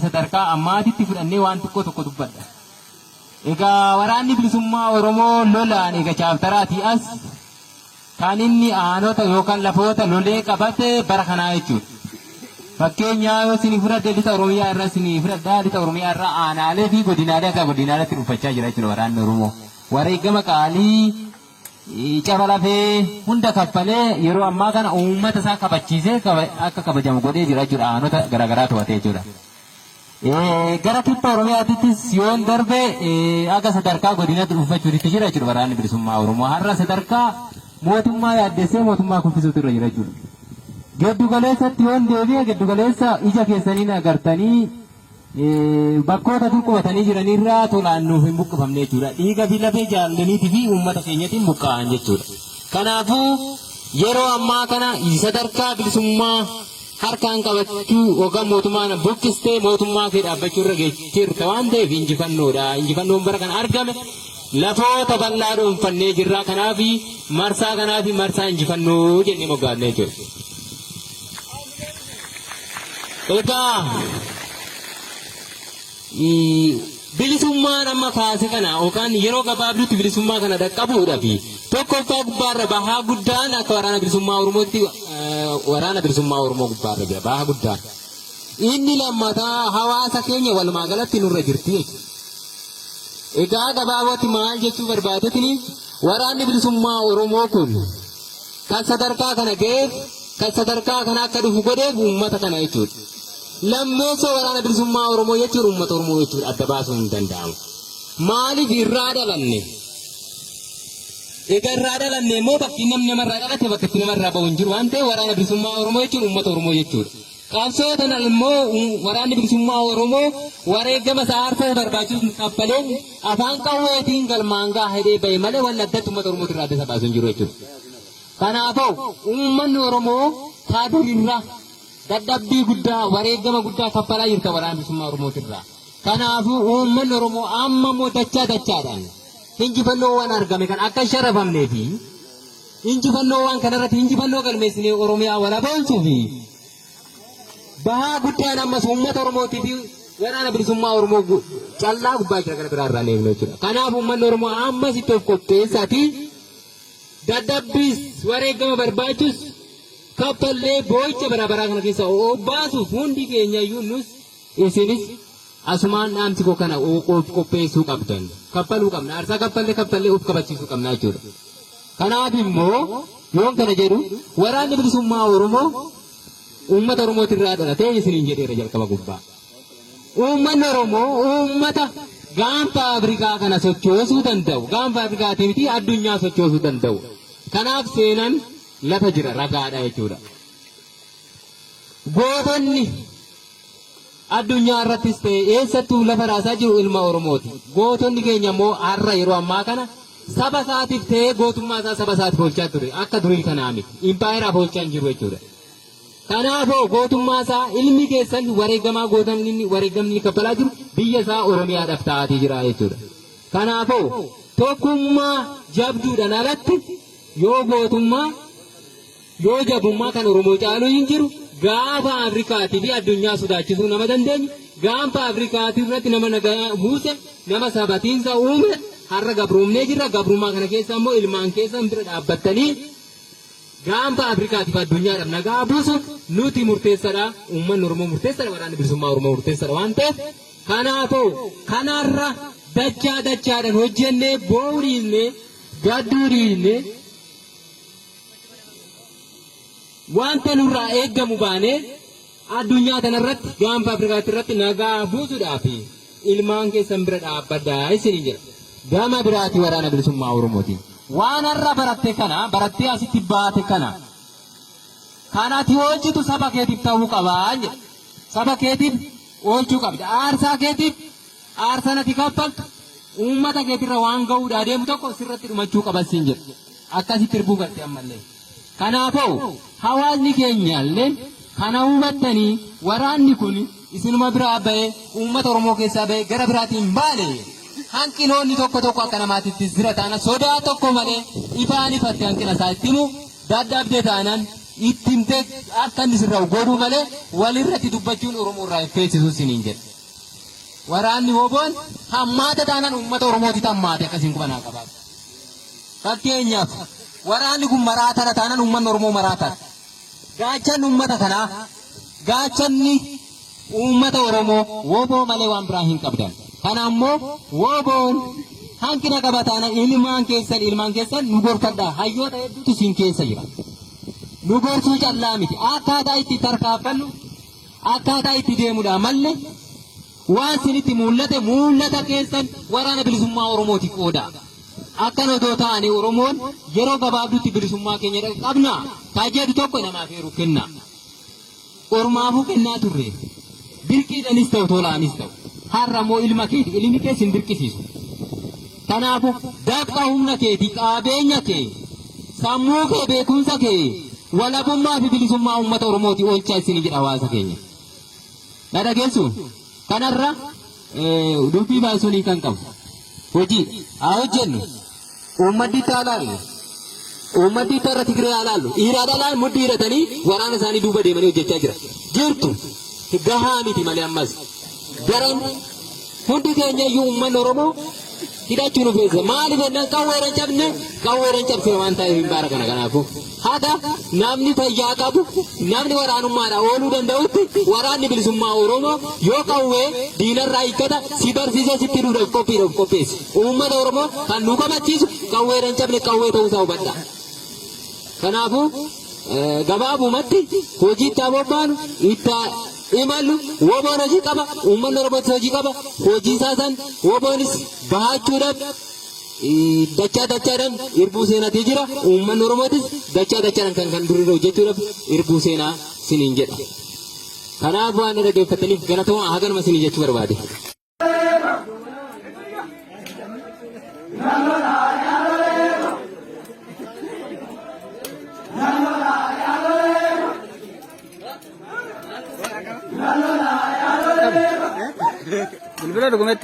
sadarkaa ammaatitti fudhannee waan tokko dubbadha. Egaa waraanni bilisummaa Oromoo lolaan egaa chaaptaraatii as kan inni aanota yookaan lafoota lolee qabate bara kanaa jechuudha. Fakkeenyaa yoo isin fudhadhe lixa Oromiyaa irraa isin fudhadhaa lixa Oromiyaa irraa aanaalee fi godinaalee akka godinaaleetti dhuunfachaa jira jechuudha waraanni Oromoo. Wareegama qaalii caba lafee hunda kaffalee yeroo ammaa kana uummata isaa kabachiisee akka kabajamu godhee jira jechuudha aanota garaagaraa to'atee jechuudha. Gara kibba Oromiyaattis yoon darbe akka sadarkaa godinaatti dhuunfachuutti jira jechuudha waraanni bilisummaa Oromoo. Har'a sadarkaa mootummaa yaaddessee mootummaa kuffisuutu irra jira jechuudha. Giddu galeessatti yoon deebi'e giddu galeessa ija keessaniin agartanii bakkoota qubatanii jiranirraa tolaan nuuf hin buqqifamne jechuudha. Dhiiga fi lafee jaallaniitii fi uummata keenyatiin buqqa'an jechuudha. Kanaafuu yeroo ammaa kana sadarkaa bilisummaa harkaan qabachuu yookaan mootummaan buqqistee mootummaa kee dhaabbachuu irra geejjirta waan ta'eef injifannoodha. Injifannoon bara kana argame lafoota bal'aa dhuunfannee jirra. Kanaaf marsaa kanaaf marsaa injifannoo jennee moggaafne jechuudha. Egaa bilisummaan amma kaase kana yookaan yeroo gabaabduutti bilisummaa kana dhaqqabuudhaaf tokkoffaa gubbaarra bahaa guddaan akka waraana bilisummaa Oromootti waraana bilisummaa Oromoo gubbaarra jira bahaa guddaan. Inni lammataa hawaasa keenya walumaa galatti nurra jirti jechuudha. Egaa gabaabatti maal jechuu barbaadeetini waraanni bilisummaa Oromoo kun kan sadarkaa kana ga'eef kan sadarkaa kana akka dhufu godheef uummata kana jechuudha. Lammeessoo waraana bilisummaa Oromoo jechuun uummata Oromoo jechuudha adda baasuun hin danda'amu. Maaliif irraa dhalanne? Egaa irraa dhalanne immoo bakki namni namarraa dhalate bakka itti namarraa bahu hin jiru waan ta'eef waraana bilisummaa Oromoo jechuun uummata Oromoo jechuudha. Qabsootan immoo waraanni bilisummaa Oromoo wareegama saarsa barbaachisu qabbalee afaan qawweetiin galmaan gaahee bahe malee waan addatti uummata Oromoo irraa adda baasu hin jiru jechuudha. Kanaafuu uummanni Oromoo kaadirirraa dadhabbii guddaa wareegama guddaa kaffalaa jirta waraana bilisummaa Oromootirraa. Kanaafuu uummanni Oromoo amma immoo dachaadhaan injifannoowwan argame kan akka sharafamnee fi injifannoowwan kanarratti injifannoo galmeessinee Oromiyaa walaboonsuu fi bahaa guddaan ammas uummata Oromootii fi waraana bilisummaa Oromoo callaa gubbaa jira gara biraarraa eegnu jechuudha. Kanaafuu uummanni Oromoo ammas itti of qopheessaati dadhabbiis wareegama barbaachisu kaffallee boo'icha barabaraa kana keessa obbaasuuf hundi keenya iyyuu nus isinis asumaan dhaamsi koo kana qopheessuu qabdan kaffaluu qabna aarsaa kaffallee of kabachiisuu qabna jechuudha. Kanaaf immoo yoon kana jedhu waraanni bilisummaa Oromoo uummata Oromootirraa dhalatee isiniin jedheera jalqaba gubbaa. Uummanni Oromoo uummata gaanfa Afrikaa kana sochoosuu danda'u gaanfa Afrikaatii miti addunyaa sochoosuu danda'u. Kanaaf seenan lafa jira ragaadha jechuudha. Gootonni addunyaa irrattis ta'e eessattuu lafa raasaa jiru ilma Oromooti. Gootonni keenya immoo har'a yeroo ammaa kana saba isaatiif ta'ee gootummaa isaa saba isaatiif oolchaa ture akka durii kanaa miti. Impaayiraaf oolchaa hin jiru jechuudha. Kanaafuu gootummaa isaa ilmi keessan wareegamni kaffalaa jiru biyya isaa Oromiyaadhaaf ta'atii jira jechuudha. Kanaafuu tokkummaa jabduudhaan alatti yoo gootummaa yoo jabummaa kan Oromoo caaluu hin jiru gaafa Afrikaatii fi addunyaa sodaachisuu nama dandeenyu gaafa Afrikaatii irratti nama nagaa buuse nama sabatiinsa uume har'a gabroomnee jirra. Gabrummaa kana keessa immoo ilmaan keessan bira dhaabbattanii gaafa Afrikaatii fi addunyaadhaaf nagaa buusu nuti murteessadha. Uummanni Oromoo murteessadha. Waraanni bilisummaa Oromoo murteessadha waan ta'eef kanaafuu kanarra dachaadhaan hojjennee boo'uu dhiisnee gadduu dhiisnee wanta nurraa eeggamu baanee addunyaa tanarratti gaanfa Afrikaatti irratti nagaa buusuudhaaf ilmaan keessan bira dhaabbadhaa isinii jedha. Gama biraati waraana bilisummaa Oromootiin waan har'a baratte kana barattee asitti baate kana kanatti hojjetu saba keetiif ta'uu qabaa jedha. Saba keetiif oolchuu qabda. Aarsaa keetiif aarsaa nati kaffaltu uummata keetirra waan ga'uudhaa deemu tokko sirratti dhumachuu qabasiin jedha. Akkasitti irbuu garte ammallee. Kanaafuu hawaasni keenyallee kana hubattanii waraanni kun isinuma biraa ba'ee uummata Oromoo keessaa ba'ee gara biraatiin baane hanqinoonni tokko akka namaatitti jira taana sodaa tokko malee ifaan ifatti hanqina isaa itti himu dadhabdee taanaan ittimte akka inni sirraa godhuu malee walirratti dubbachuun Oromoo irraa feesisu siniin jedha. Waraanni woboon hammaata taanaan uummata Oromooti hammaate akkasiin qubanaa qabaatu. Fakkeenyaaf waraanni kun maraatara taanaan uummanni Oromoo maraatara. Gaachanni uummata kanaa gaachanni uummata Oromoo woboo malee waan biraa hin qabdan. Kana ammoo woboon hankina qaba taanaan ilmaan keessan nu gorfadhaa hayyoota hedduutu siin keessa jira. Nu gorsuu callaa miti akkaataa itti tarkaanfannu akkaataa itti deemudha malee waan sinitti mul'ata keessan waraana bilisummaa Oromooti qooda. Akkan odoo ta'anii Oromoon yeroo gabaabduutti bilisummaa keenya qabna tajaajila tokko namaaf heeru kenna. Ormaafuu kennaa turre dirqiidhanis ta'u tolaanis ta'u har'a immoo ilmi kee sin dirqisiisu. Kanaafuu dafqa humna keetii qabeenya kee sammuu kee beekumsa kee walabummaa fi bilisummaa uummata Oromooti oolchaa isin jedha hawaasa keenya. Dhageessu kanarra dubbii baasuunii kan qabu hojii haa hojjennu. Uummadni taalaalu uummadni tarra Tigree alaalu dhiiraadhaan mudhii hidhatanii waraana isaanii duuba deemanii hojjechaa jirtu gahaa miti malee ammas garan hundi keenya iyyuu uummanni Oromoo hidhachuun feesa maaliif jennaan qawweeran cabse waan ta'eef hin baara kanaafu haga namni fayyaa qabu namni waraanummaadha ooluu danda'utti waraanni bilisummaa Oromoo yoo qawwee diinarraa hiikkata si barsiisee sitti duudhaaf qopheessi uummata Oromoo kan nu qabachiisu qawweeran cabne qawwee ta'uusaa hubadha. Kanaafu gabaabumatti hojii itti abobbaanu itti imalu woboon hojii qaba uummanni Oromootis hojii qaba hojii isaasan woboonis bahachuudhaaf dachaadhaan irbuu seenaatii jira uummanni Oromootis dachaadhaan kan durirra hojjechuudhaaf irbuu seenaa siniin jedha. Kanaaf waan dhaggeeffataniif galatooma haganuma sinii jechuu barbaade. Bilbila dokumentti